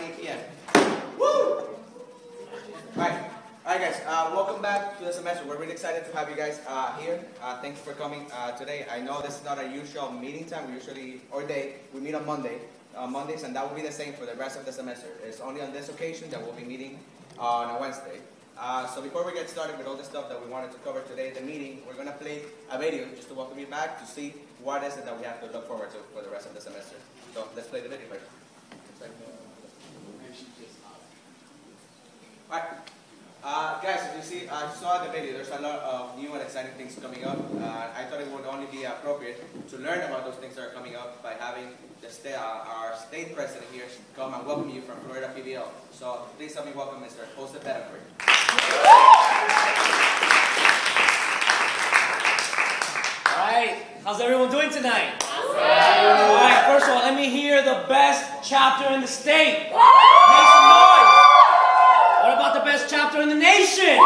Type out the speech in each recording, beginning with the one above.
9:08 p.m. Woo! Alright, guys. Welcome back to the semester. We're really excited to have you guys here. Thanks for coming today. I know this is not our usual meeting time. We meet on Mondays, and that will be the same for the rest of the semester. It's only on this occasion that we'll be meeting on a Wednesday. So before we get started with all the stuff that we wanted to cover today at the meeting, we're going to play a video just to welcome you back to see what is it that we have to look forward to for the rest of the semester. So let's play the video. Alright, guys, as you see, saw the video, there's a lot of new and exciting things coming up. I thought it would only be appropriate to learn about those things that are coming up by having our state president here come and welcome you from FBLA-PBL. So please help me welcome Mr. Jose Pettiford. Alright, how's everyone doing tonight? Alright, first of all, let me hear the best chapter in the state. Make some noise. What about the best chapter in the nation?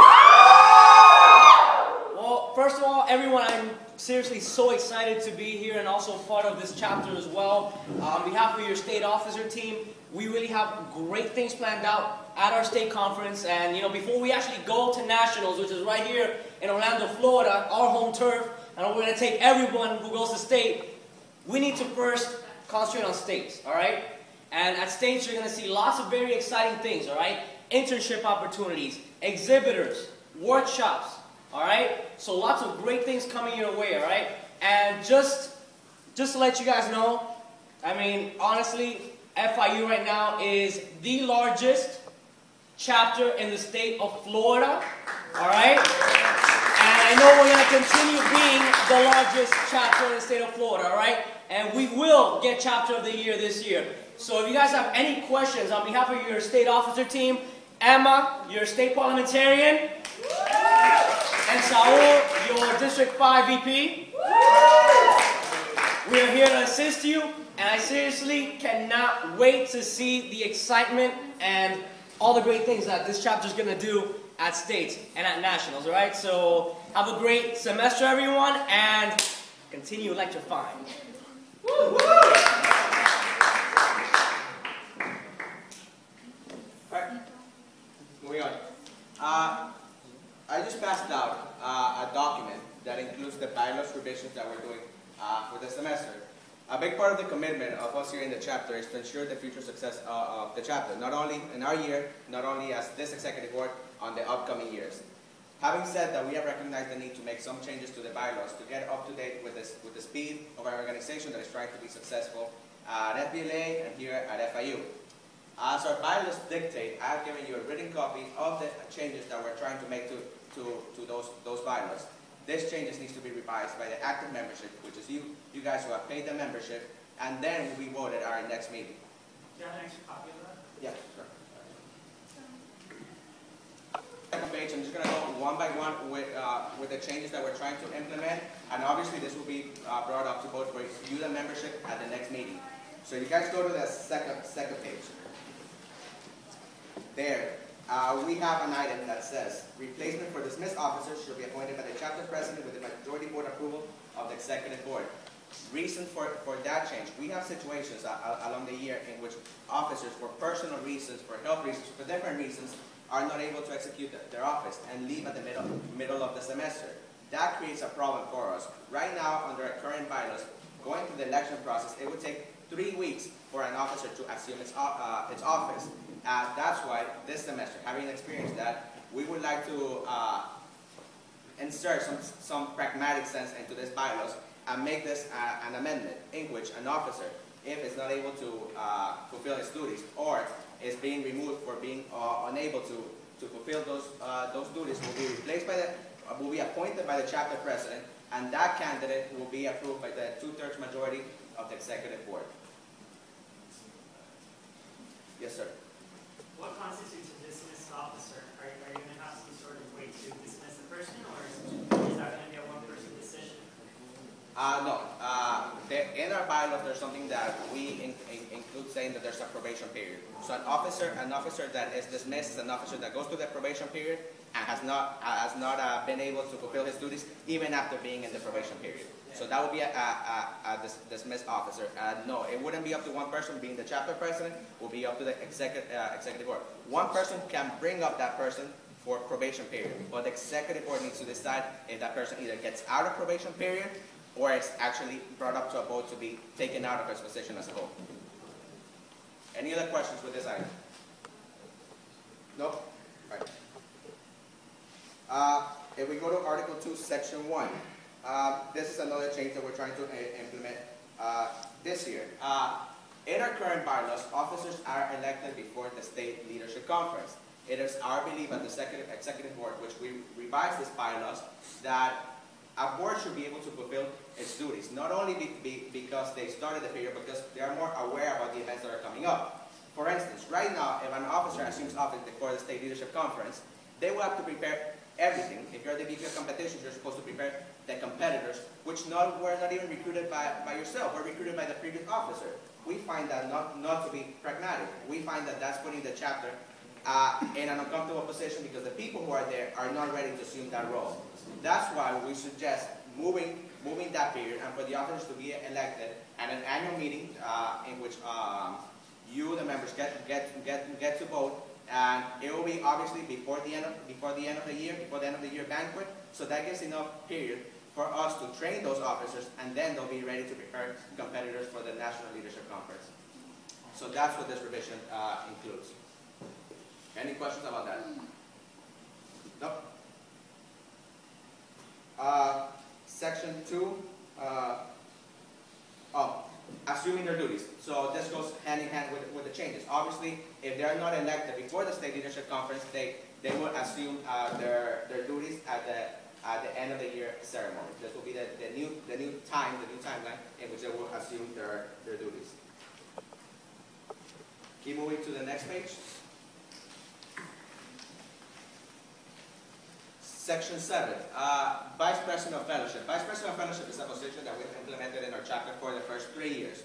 Well, first of all, everyone, I'm seriously so excited to be here and also part of this chapter as well. On behalf of your state officer team, we really have great things planned out at our state conference. And, you know, before we actually go to nationals, which is right here in Orlando, Florida, our home turf, and we're going to take everyone who goes to state, we need to first concentrate on states, all right? And at states, you're going to see lots of very exciting things, all right? Internship opportunities, exhibitors, workshops, all right? So lots of great things coming your way, all right? And just to let you guys know, I mean, honestly, FIU right now is the largest chapter in the state of Florida, all right? And I know we're going to continue being the largest chapter in the state of Florida, all right? And we will get Chapter of the Year this year. So if you guys have any questions on behalf of your state officer team, Emma, your state parliamentarian, and Saul, your District 5 VP, we are here to assist you, and I seriously cannot wait to see the excitement and all the great things that this chapter is going to do at states and at nationals, all right? So have a great semester, everyone, and continue electrifying. Woo! Moving on. I just passed out a document that includes the bylaws revisions that we're doing for the semester. A big part of the commitment of us here in the chapter is to ensure the future success of the chapter, not only in our year, not only as this executive board, on the upcoming years. Having said that, we have recognized the need to make some changes to the bylaws to get up to date with the speed of our organization that is trying to be successful at FBLA and here at FIU. As our bylaws dictate, I have given you a written copy of the changes that we're trying to make to those bylaws. This changes needs to be revised by the active membership, which is you guys who have paid the membership, and then will be voted at our next meeting. Do you have an extra copy of that? Yeah, sure. Second page, I'm just going to go one by one with the changes that we're trying to implement, and obviously this will be brought up to vote for you, the membership, at the next meeting. So you guys go to the second page. There, we have an item that says, replacement for dismissed officers should be appointed by the chapter president with the majority board approval of the executive board. Reason for that change, we have situations along the year in which officers, for personal reasons, for health reasons, for different reasons, are not able to execute their office and leave at the middle of the semester. That creates a problem for us. Right now, under our current bylaws, going through the election process, it would take 3 weeks for an officer to assume its office. That's why this semester, having experienced that, we would like to insert some pragmatic sense into this bylaws and make this an amendment in which an officer, if it's not able to fulfill his duties or is being removed for being unable to fulfill those duties, will be appointed by the chapter president, and that candidate will be approved by the 2/3 majority of the executive board. Yes, sir. What constitutes a dismissed officer? Are you going to have some sort of way to dismiss the person, or is that going to be a one-person decision? No. in our bylaws, there's something that we include saying that there's a probation period. So an officer that is dismissed is an officer that goes through the probation period and has not been able to fulfill his duties even after being in the probation period. So that would be a dismissed officer. No, it wouldn't be up to one person being the chapter president. It will be up to the executive board. One person can bring up that person for probation period, but the executive board needs to decide if that person either gets out of probation period or it's actually brought up to a vote to be taken out of his position as a whole. Any other questions with this item? Nope? Right. If we go to Article 2, Section 1, this is another change that we're trying to implement this year. In our current bylaws, officers are elected before the State Leadership Conference. It is our belief at the Executive Board, which we revised these bylaws, that a board should be able to fulfill its duties, not only because they started the period, because they are more aware about the events that are coming up. For instance, right now, if an officer assumes office before the State Leadership Conference, they will have to prepare everything. If you're the VP of competitions, you're supposed to prepare the competitors, which were not even recruited by yourself, were recruited by the previous officer. We find that not to be pragmatic. We find that that's putting the chapter in an uncomfortable position because the people who are there are not ready to assume that role. That's why we suggest moving that period and for the officers to be elected at an annual meeting in which you, the members, get to vote, and it will be obviously before the end of the year banquet. So that gives enough period for us to train those officers, and then they'll be ready to prepare competitors for the National Leadership Conference. So that's what this revision includes. Any questions about that? No? Section 2, assuming their duties. So this goes hand in hand with the changes. Obviously, if they are not elected before the State Leadership Conference, they will assume their duties at the end of the year ceremony. This will be the new timeline in which they will assume their duties. Keep moving to the next page. Section 7, Vice President of Fellowship. Vice President of Fellowship is a position that we've implemented in our chapter for the first 3 years.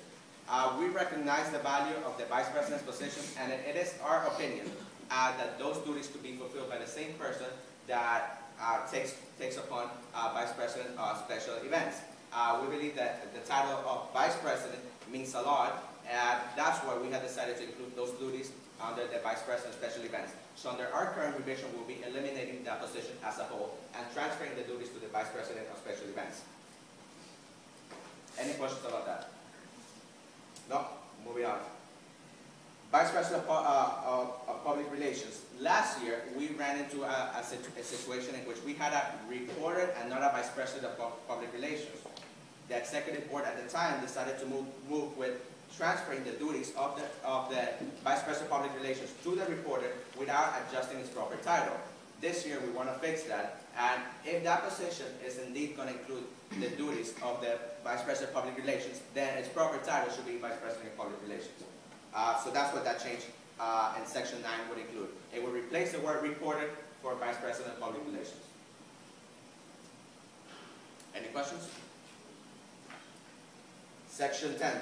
We recognize the value of the Vice President's position, and it is our opinion that those duties could be fulfilled by the same person that takes upon Vice President of Special Events. We believe that the title of Vice President means a lot, and that's why we have decided to include those duties under the Vice President of Special Events. So under our current revision, we'll be eliminating that position as a whole and transferring the duties to the Vice President of Special Events. Any questions about that? No? Moving on. Vice President of Public Relations. Last year, we ran into a situation in which we had a reporter and not a Vice President of Public Relations. The Executive Board at the time decided to move with transferring the duties of the Vice President of Public Relations to the reporter without adjusting its proper title. This year we want to fix that, and if that position is indeed going to include the duties of the Vice President of Public Relations, then its proper title should be Vice President of Public Relations. So that's what that change in Section 9 would include. It would replace the word reporter for Vice President of Public Relations. Any questions? Section 10.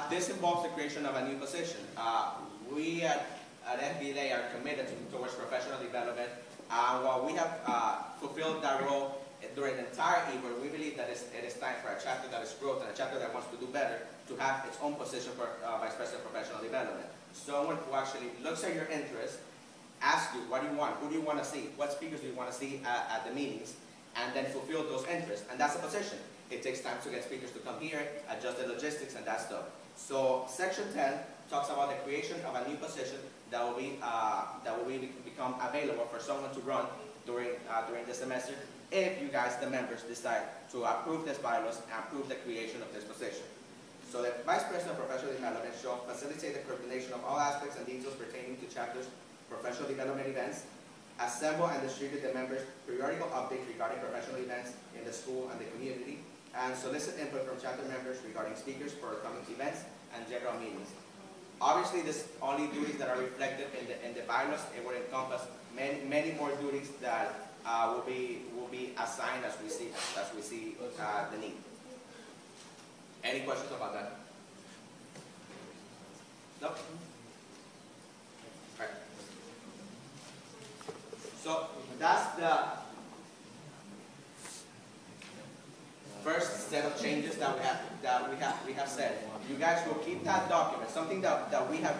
This involves the creation of a new position. We at FBLA are committed towards professional development. While we have fulfilled that role during the entire E-board, we believe that it is time for a chapter that is growth and a chapter that wants to do better to have its own position for Vice President of Professional Development. Someone who actually looks at your interests, asks you, what do you want? Who do you want to see? What speakers do you want to see at the meetings? And then fulfill those interests. And that's a position. It takes time to get speakers to come here, adjust the logistics and that stuff. So Section 10 talks about the creation of a new position that will become available for someone to run during the semester if you guys, the members, decide to approve this bylaws and approve the creation of this position. So the Vice President of Professional Development shall facilitate the coordination of all aspects and details pertaining to chapters' professional development events, assemble and distribute the members' periodical updates regarding professional events in the school and the community, and solicit input from chapter members regarding speakers for upcoming events and general meetings. Obviously, this only duties that are reflected in the bylaws. It will encompass many more duties that will be assigned as we see the need. Any questions about that? No? Alright. So that's the first set of changes that we have said. You guys will keep that document, something that we have done.